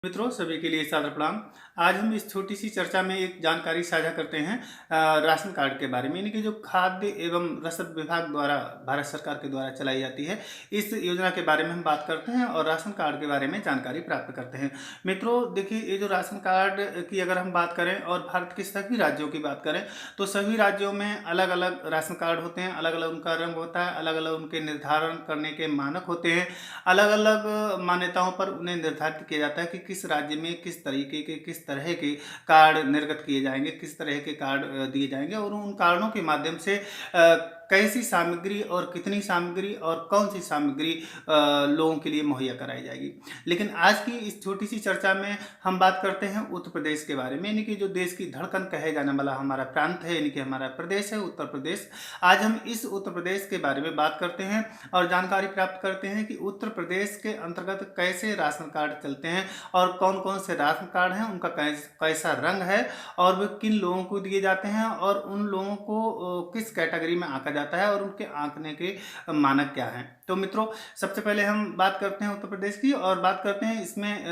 मित्रों सभी के लिए सादर प्रणाम। आज हम इस छोटी सी चर्चा में एक जानकारी साझा करते हैं राशन कार्ड के बारे में, यानी कि जो खाद्य एवं रसद विभाग द्वारा भारत सरकार के द्वारा चलाई जाती है, इस योजना के बारे में हम बात करते हैं और राशन कार्ड के बारे में जानकारी प्राप्त करते हैं। मित्रों देखिए, ये जो राशन कार्ड की अगर हम बात करें और भारत के सभी राज्यों की बात करें तो सभी राज्यों में अलग अलग राशन कार्ड होते हैं, अलग अलग उनका रंग होता है, अलग अलग उनके निर्धारण करने के मानक होते हैं, अलग अलग मान्यताओं पर उन्हें निर्धारित किया जाता है कि किस राज्य में किस तरीके के किस तरह के कार्ड निर्गत किए जाएंगे, किस तरह के कार्ड दिए जाएंगे और उन कार्डों के माध्यम से कैसी सामग्री और कितनी सामग्री और कौन सी सामग्री लोगों के लिए मुहैया कराई जाएगी। लेकिन आज की इस छोटी सी चर्चा में हम बात करते हैं उत्तर प्रदेश के बारे में, यानी कि जो देश की धड़कन कहे जाने वाला हमारा प्रांत है, यानी कि हमारा प्रदेश है उत्तर प्रदेश। आज हम इस उत्तर प्रदेश के बारे में बात करते हैं और जानकारी प्राप्त करते हैं कि उत्तर प्रदेश के अंतर्गत कैसे राशन कार्ड चलते हैं और कौन कौन से राशन कार्ड हैं, उनका कैसा रंग है और वे किन लोगों को दिए जाते हैं और उन लोगों को किस कैटेगरी में आंका जाता है और उनके आंकने के मानक क्या हैं। तो मित्रों सबसे पहले हम बात करते हैं उत्तर प्रदेश की और बात करते हैं इसमें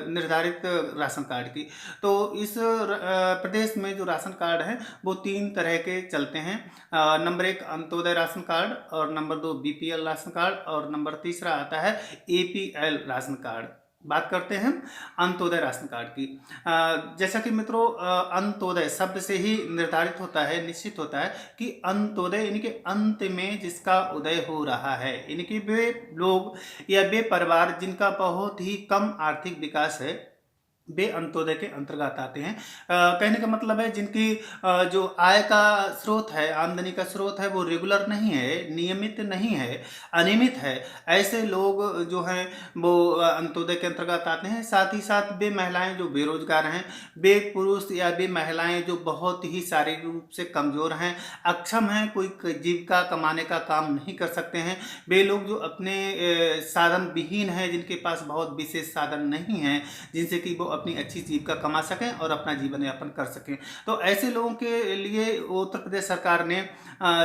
निर्धारित राशन कार्ड की। तो इस प्रदेश में जो राशन कार्ड है वो 3 तरह के चलते हैं। नंबर 1 अंत्योदय राशन कार्ड और नंबर 2 बीपीएल राशन कार्ड और नंबर तीसरा आता है एपीएल राशन कार्ड। बात करते हैं अंत्योदय राशन कार्ड की। जैसा कि मित्रों अंत्योदय शब्द से ही निर्धारित होता है, निश्चित होता है कि अंत्योदय यानी कि अंत में जिसका उदय हो रहा है, यानी कि वे लोग या वे परिवार जिनका बहुत ही कम आर्थिक विकास है वे अंत्योदय के अंतर्गत आते हैं। कहने का मतलब है जिनकी जो आय का स्रोत है, आमदनी का स्रोत है वो रेगुलर नहीं है, नियमित नहीं है, अनियमित है, ऐसे लोग जो हैं वो अंत्योदय के अंतर्गत आते हैं। साथ ही साथ वे महिलाएं जो बेरोजगार हैं, वे पुरुष या वे महिलाएं जो बहुत ही शारीरिक रूप से कमजोर हैं, अक्षम हैं, कोई जीविका कमाने का काम नहीं कर सकते हैं, वे लोग जो अपने साधन विहीन हैं, जिनके पास बहुत विशेष साधन नहीं हैं जिनसे कि वो अपनी अच्छी जीविका कमा सकें और अपना जीवन यापन कर सकें, तो ऐसे लोगों के लिए उत्तर प्रदेश सरकार ने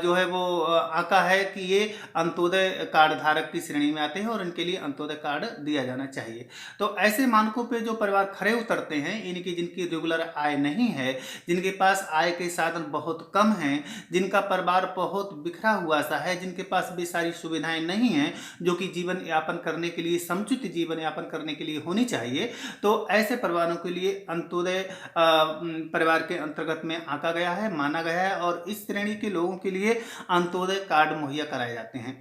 जो है वो आंका है कि ये अंत्योदय कार्ड धारक की श्रेणी में आते हैं और इनके लिए अंत्योदय कार्ड दिया जाना चाहिए। तो ऐसे मानकों पे जो परिवार खरे उतरते हैं, यानी कि जिनकी रेगुलर आय नहीं है, जिनके पास आय के साधन बहुत कम हैं, जिनका परिवार बहुत बिखरा हुआ सा है, जिनके पास भी सारी सुविधाएं नहीं हैं जो कि जीवन यापन करने के लिए, समुचित जीवन यापन करने के लिए होनी चाहिए, तो ऐसे परिवारों के लिए अंत्योदय परिवार के अंतर्गत में आंका गया है, माना गया है और इस श्रेणी के लोगों के लिए अंत्योदय कार्ड मुहैया कराए जाते हैं।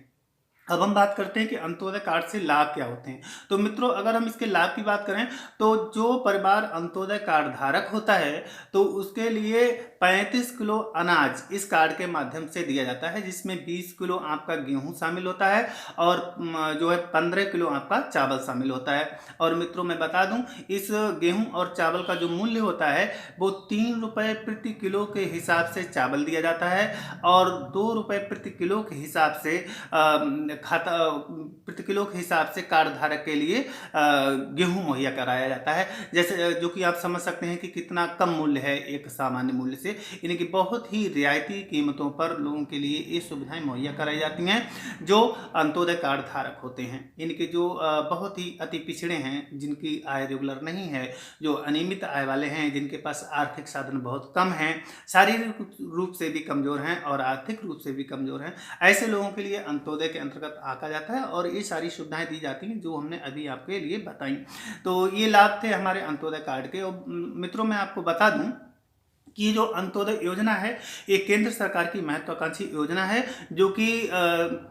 अब हम बात करते हैं कि अंत्योदय कार्ड से लाभ क्या होते हैं। तो मित्रों अगर हम इसके लाभ की बात करें तो जो परिवार अंत्योदय कार्ड धारक होता है तो उसके लिए 35 किलो अनाज इस कार्ड के माध्यम से दिया जाता है, जिसमें 20 किलो आपका गेहूं शामिल होता है और जो है 15 किलो आपका चावल शामिल होता है। और मित्रों मैं बता दूं इस गेहूं और चावल का जो मूल्य होता है वो 3 रुपये प्रति किलो के हिसाब से चावल दिया जाता है और 2 रुपये प्रति किलो के हिसाब से खाता प्रति किलो के हिसाब से कार्ड धारक के लिए गेहूं मुहैया कराया जाता है। जैसे जो कि आप समझ सकते हैं कि कितना कम मूल्य है एक सामान्य मूल्य से, यानी कि बहुत ही रियायती कीमतों पर लोगों के लिए ये सुविधाएं मुहैया कराई जाती हैं जो अंत्योदय कार्ड धारक होते हैं, यानी कि जो बहुत ही अति पिछड़े हैं, जिनकी आय रेगुलर नहीं है, जो अनियमित आय वाले हैं, जिनके पास आर्थिक साधन बहुत कम हैं, शारीरिक रूप से भी कमजोर हैं और आर्थिक रूप से भी कमजोर हैं, ऐसे लोगों के लिए अंत्योदय के अंतर्गत आंका जाता है और ये सारी सुविधाएं दी जाती हैं जो हमने अभी आपके लिए बताई। तो ये लाभ थे हमारे अंत्योदय कार्ड के। और मित्रों मैं आपको बता दूं कि जो अंत्योदय योजना है ये केंद्र सरकार की महत्वाकांक्षी योजना है जो कि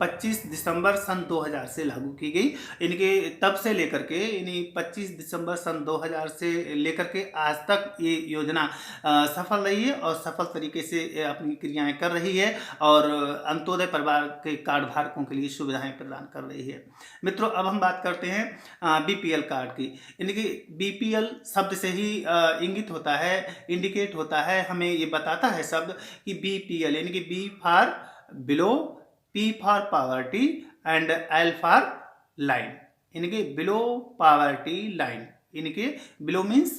25 दिसंबर सन 2000 से लागू की गई, यानी कि तब से लेकर के यानी 25 दिसंबर सन 2000 से लेकर के आज तक ये योजना सफल रही है और सफल तरीके से अपनी क्रियाएं कर रही है और अंत्योदय परिवार के कार्ड धारकों के लिए सुविधाएं प्रदान कर रही है। मित्रों अब हम बात करते हैं बीपीएल कार्ड की, यानी कि बीपीएल शब्द से ही इंगित होता है, इंडिकेट होता है, हमें ये बताता है शब्द कि बीपीएल यानी कि B for below, P for poverty and L for line, यानी कि बिलो पॉवर्टी लाइन, यानी कि बिलो मीन्स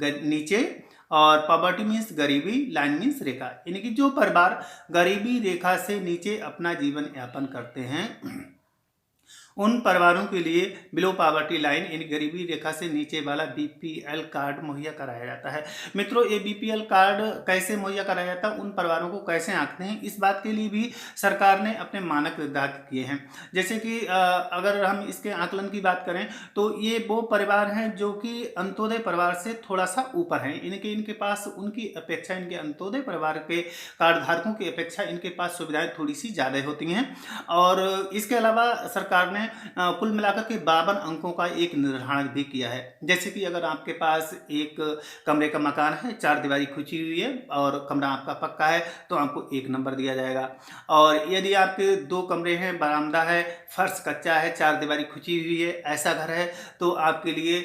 नीचे और पॉवर्टी मीन्स गरीबी, लाइन मीन्स रेखा, यानी कि जो परिवार गरीबी रेखा से नीचे अपना जीवन यापन करते हैं उन परिवारों के लिए बिलो पॉवर्टी लाइन इन गरीबी रेखा से नीचे वाला बीपीएल कार्ड मुहैया कराया जाता है। मित्रों, ये बीपीएल कार्ड कैसे मुहैया कराया जाता है, उन परिवारों को कैसे आंकते हैं, इस बात के लिए भी सरकार ने अपने मानक निर्धारित किए हैं। जैसे कि अगर हम इसके आकलन की बात करें तो ये वो परिवार हैं जो कि अंत्योदय परिवार से थोड़ा सा ऊपर हैं। इनके पास उनकी अपेक्षा, इनके अंत्योदय परिवार के कार्ड धारकों की अपेक्षा इनके पास सुविधाएं थोड़ी सी ज़्यादा होती हैं। और इसके अलावा सरकार ने कुल मिलाकर के 52 अंकों का एक निर्धारण भी किया है। जैसे कि अगर आपके पास एक कमरे का मकान है, 4 दीवारी खिंची हुई है और कमरा आपका पक्का है तो आपको 1 नंबर दिया जाएगा। और यदि आपके 2 कमरे हैं, बरामदा है, फर्श कच्चा है, 4 दीवारी खिंची हुई है, ऐसा घर है तो आपके लिए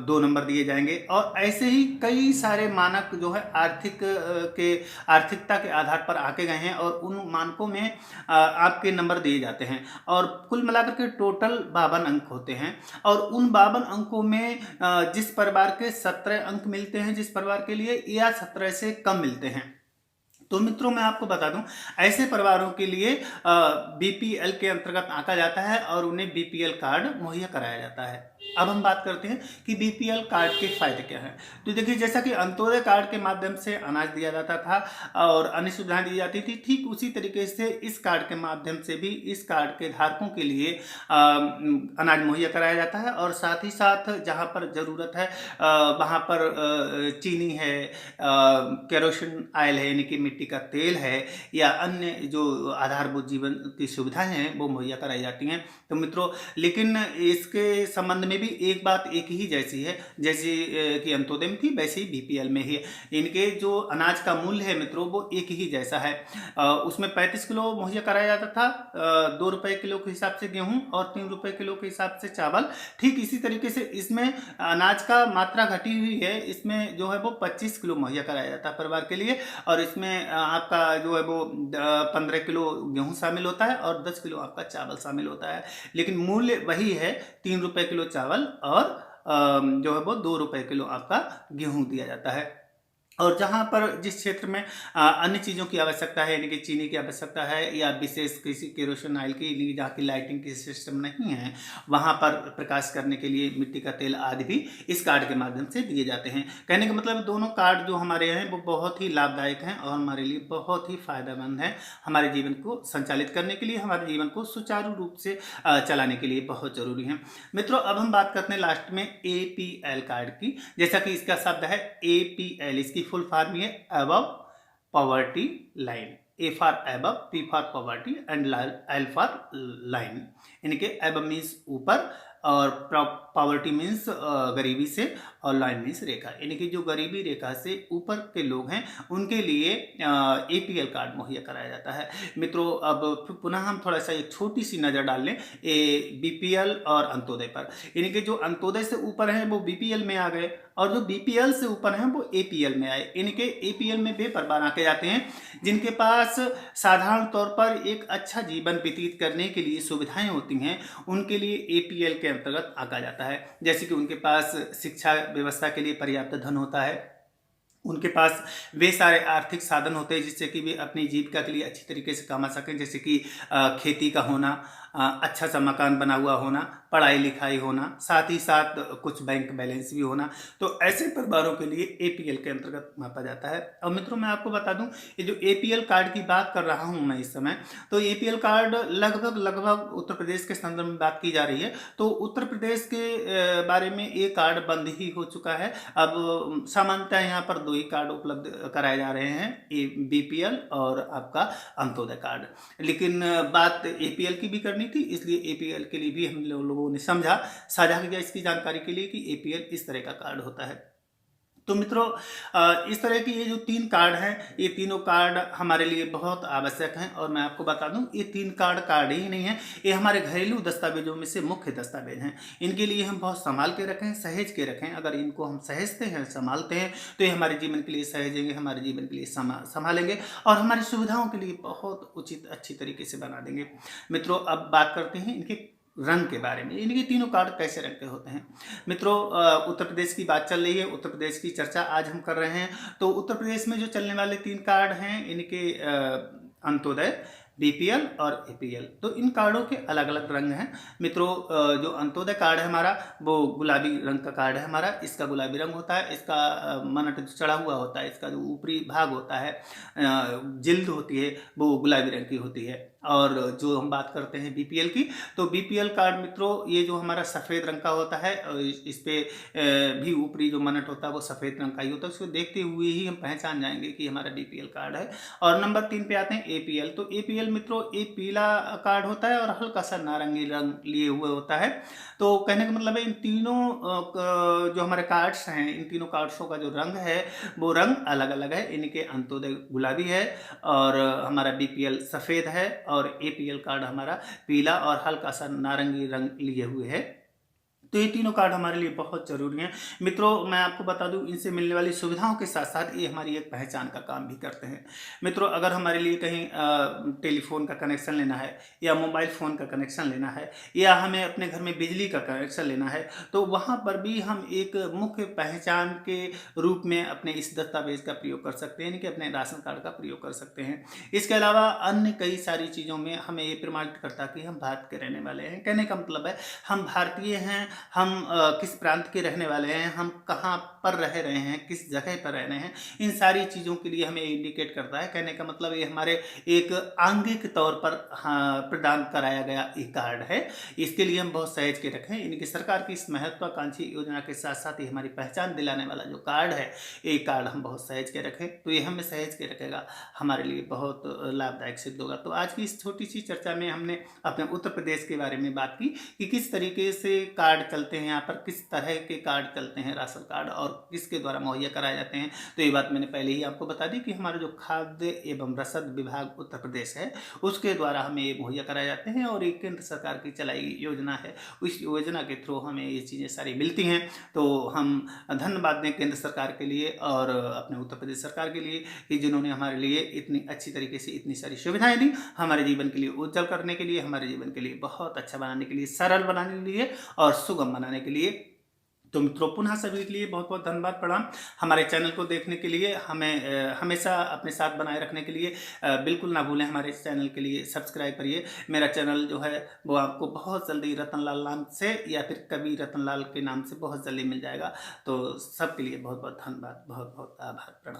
2 नंबर दिए जाएंगे। और ऐसे ही कई सारे मानक जो है आर्थिकता के आधार पर आके गए हैं और उन मानकों में आपके नंबर दिए जाते हैं। और कुल मिलाकर के टोटल 52 अंक होते हैं। और उन 52 अंकों में जिस परिवार के 17 अंक मिलते हैं जिस परिवार के लिए, या 17 से कम मिलते हैं, तो मित्रों मैं आपको बता दूं, ऐसे परिवारों के लिए बीपीएल के अंतर्गत आंका जाता है और उन्हें बीपीएल कार्ड मुहैया कराया जाता है। अब हम बात करते हैं कि बीपीएल कार्ड के फायदे क्या हैं। तो देखिए, जैसा कि अंत्योदय कार्ड के माध्यम से अनाज दिया जाता था और अन्य सुविधाएं दी जाती थी, ठीक उसी तरीके से इस कार्ड के माध्यम से भी इस कार्ड के धारकों के लिए अनाज मुहैया कराया जाता है। और साथ ही साथ जहां पर ज़रूरत है वहां पर चीनी है, केरोसिन ऑयल है यानी कि मिट्टी का तेल है, या अन्य जो आधारभूत जीवन की सुविधाएं हैं वो मुहैया कराई जाती हैं। तो मित्रों, लेकिन इसके संबंध में भी एक बात एक ही जैसी है, जैसे कि अंत्योदय में थी वैसे ही बीपीएल में ही है। इनके जो अनाज का मूल्य है मित्रों वो एक ही जैसा है। उसमें 35 किलो मुहैया कराया जाता था, 2 रुपये किलो के हिसाब से गेहूं और 3 रुपये किलो के हिसाब से चावल। ठीक इसी तरीके से इसमें अनाज का मात्रा घटी हुई है, इसमें जो है वो 25 किलो मुहैया कराया जाता है परिवार के लिए। और इसमें आपका जो है वो 15 किलो गेहूं शामिल होता है और 10 किलो आपका चावल शामिल होता है। लेकिन मूल्य वही है, 3 रुपये किलो चावल और जो है वो 2 रुपये किलो आपका गेहूं दिया जाता है। और जहाँ पर जिस क्षेत्र में अन्य चीज़ों की आवश्यकता है, यानी कि चीनी की आवश्यकता है या विशेष किसी केरोसिन ऑयल की, जहाँ की लाइटिंग की सिस्टम नहीं है, वहाँ पर प्रकाश करने के लिए मिट्टी का तेल आदि भी इस कार्ड के माध्यम से दिए जाते हैं। कहने का मतलब दोनों कार्ड जो हमारे हैं वो बहुत ही लाभदायक हैं और हमारे लिए बहुत ही फायदेमंद हैं। हमारे जीवन को संचालित करने के लिए, हमारे जीवन को सुचारू रूप से चलाने के लिए बहुत ज़रूरी हैं। मित्रों, अब हम बात करते हैं लास्ट में एपीएल कार्ड की। जैसा कि इसका शब्द है एपीएल, इसकी फुल फॉर्म है above poverty line. A for above, P for poverty and L for line. इनके अबव मीन्स ऊपर और पॉवर्टी मीन्स गरीबी से, और लाइन मीन्स रेखा, यानी कि जो गरीबी रेखा से ऊपर के लोग हैं उनके लिए एपीएल कार्ड मुहैया कराया जाता है। मित्रों, अब पुनः हम थोड़ा सा एक छोटी सी नज़र डाल लें बीपीएल और अंत्योदय पर। यानी कि जो अंत्योदय से ऊपर हैं वो बीपीएल में आ गए और जो बीपीएल से ऊपर हैं वो एपीएल में आए। इनके एपीएल में वे परिवार आके जाते हैं जिनके पास साधारण तौर पर एक अच्छा जीवन व्यतीत करने के लिए सुविधाएं होती हैं, उनके लिए एपीएल के अंतर्गत आका जाता है। जैसे कि उनके पास शिक्षा व्यवस्था के लिए पर्याप्त धन होता है, उनके पास वे सारे आर्थिक साधन होते हैं जिससे कि वे अपनी जीविका के लिए अच्छी तरीके से कमा सकें। जैसे कि खेती का होना, अच्छा सा मकान बना हुआ होना, पढ़ाई लिखाई होना, साथ ही साथ कुछ बैंक बैलेंस भी होना। तो ऐसे परिवारों के लिए एपीएल के अंतर्गत मापा जाता है। और मित्रों, मैं आपको बता दूं, ये जो एपीएल कार्ड की बात कर रहा हूं मैं इस समय, तो एपीएल कार्ड लगभग उत्तर प्रदेश के संदर्भ में बात की जा रही है। तो उत्तर प्रदेश के बारे में ये कार्ड बंद ही हो चुका है। अब सामान्यतः यहाँ पर 2 ही कार्ड उपलब्ध कराए जा रहे हैं, बीपीएल और आपका अंत्योदय कार्ड। लेकिन बात एपीएल की भी करनी थी, इसलिए एपीएल के लिए भी हम लोगों ने साझा किया इसकी जानकारी के लिए कि एपीएल इस तरह का कार्ड होता है। तो मित्रों, इस तरह की ये जो 3 कार्ड हैं, ये तीनों कार्ड हमारे लिए बहुत आवश्यक हैं। और मैं आपको बता दूं, ये 3 कार्ड ही नहीं हैं, ये हमारे घरेलू दस्तावेजों में से मुख्य दस्तावेज हैं। इनके लिए हम बहुत संभाल के रखें, सहेज के रखें। अगर इनको हम सहेजते हैं, संभालते हैं, तो ये हमारे जीवन के लिए सहेजेंगे, हमारे जीवन के लिए संभालेंगे और हमारी सुविधाओं के लिए बहुत उचित अच्छी तरीके से बना देंगे। मित्रों, अब बात करते हैं इनके रंग के बारे में। इनके तीनों कार्ड कैसे रंग के होते हैं। मित्रों, उत्तर प्रदेश की बात चल रही है, उत्तर प्रदेश की चर्चा आज हम कर रहे हैं। तो उत्तर प्रदेश में जो चलने वाले 3 कार्ड हैं, इनके अंत्योदय, बीपीएल और एपीएल। तो इन कार्डों के अलग अलग रंग हैं मित्रों। जो अंत्योदय कार्ड है हमारा वो गुलाबी रंग का कार्ड है हमारा। इसका गुलाबी रंग होता है, इसका मनट जो चढ़ा हुआ होता है, इसका जो ऊपरी भाग होता है, जिल्द होती है, वो गुलाबी रंग की होती है। और जो हम बात करते हैं बीपीएल की, तो बीपीएल कार्ड मित्रों ये जो हमारा सफ़ेद रंग का होता है, इस पे भी ऊपरी जो मनट होता है वो सफ़ेद रंग का ही होता है। उसको देखते हुए ही हम पहचान जाएंगे कि हमारा बीपीएल कार्ड है। और नंबर 3 पे आते हैं एपीएल। तो एपीएल मित्रों एक पीला कार्ड होता है और हल्का सा नारंगी रंग लिए हुए होता है। तो कहने का मतलब है इन तीनों जो हमारे कार्ड्स हैं, इन तीनों कार्ड्सों का जो रंग है वो रंग अलग अलग है। इनके अंत्योदय गुलाबी है और हमारा बीपीएल सफ़ेद है और एपीएल कार्ड हमारा पीला और हल्का सा नारंगी रंग लिए हुए है। तो ये तीनों कार्ड हमारे लिए बहुत ज़रूरी हैं मित्रों। मैं आपको बता दूं इनसे मिलने वाली सुविधाओं के साथ साथ ये हमारी एक पहचान का काम भी करते हैं मित्रों। अगर हमारे लिए कहीं टेलीफोन का कनेक्शन लेना है या मोबाइल फ़ोन का कनेक्शन लेना है या हमें अपने घर में बिजली का कनेक्शन लेना है, तो वहाँ पर भी हम एक मुख्य पहचान के रूप में अपने इस दस्तावेज का प्रयोग कर सकते हैं, यानी कि अपने राशन कार्ड का प्रयोग कर सकते हैं। इसके अलावा अन्य कई सारी चीज़ों में हमें ये प्रमाणित करता कि हम भारत के रहने वाले हैं। कहने का मतलब है हम भारतीय हैं, हम किस प्रांत के रहने वाले हैं, हम कहाँ पर रह रहे हैं, किस जगह पर रह रहे हैं, इन सारी चीज़ों के लिए हमें इंडिकेट करता है। कहने का मतलब ये हमारे एक आंगिक तौर पर प्रदान कराया गया एक कार्ड है। इसके लिए हम बहुत सहेज के रखें। इनकी सरकार की इस महत्वाकांक्षी योजना के साथ साथ ही हमारी पहचान दिलाने वाला जो कार्ड है, ये कार्ड हम बहुत सहेज के रखें। तो ये हमें सहेज के रखेगा, हमारे लिए बहुत लाभदायक सिद्ध होगा। तो आज की इस छोटी सी चर्चा में हमने अपने उत्तर प्रदेश के बारे में बात की कि किस तरीके से कार्ड चलते हैं यहाँ पर, किस तरह के कार्ड चलते हैं राशन कार्ड और किसके द्वारा मुहैया कराए जाते हैं। तो ये बात मैंने पहले ही आपको बता दी कि हमारा जो खाद्य एवं रसद विभाग उत्तर प्रदेश है उसके द्वारा हमें ये मुहैया कराए जाते हैं और एक केंद्र सरकार की चलाई गई योजना है। उस योजना के थ्रू हमें ये चीज़ें सारी मिलती हैं। तो हम धन्यवाद दें केंद्र सरकार के लिए और अपने उत्तर प्रदेश सरकार के लिए कि जिन्होंने हमारे लिए इतनी अच्छी तरीके से इतनी सारी सुविधाएं दी, हमारे जीवन के लिए उज्जवल करने के लिए, हमारे जीवन के लिए बहुत अच्छा बनाने के लिए, सरल बनाने के लिए और सुगम बनाने के लिए। तो मित्रों पुनः सभी के लिए बहुत बहुत धन्यवाद, प्रणाम। हमारे चैनल को देखने के लिए, हमें हमेशा अपने साथ बनाए रखने के लिए बिल्कुल ना भूलें हमारे चैनल के लिए सब्सक्राइब करिए। मेरा चैनल जो है वो आपको बहुत जल्दी रतनलाल नाम से या फिर कवि रतनलाल के नाम से बहुत जल्दी मिल जाएगा। तो सबके लिए बहुत बहुत धन्यवाद, बहुत बहुत आभार, प्रणाम।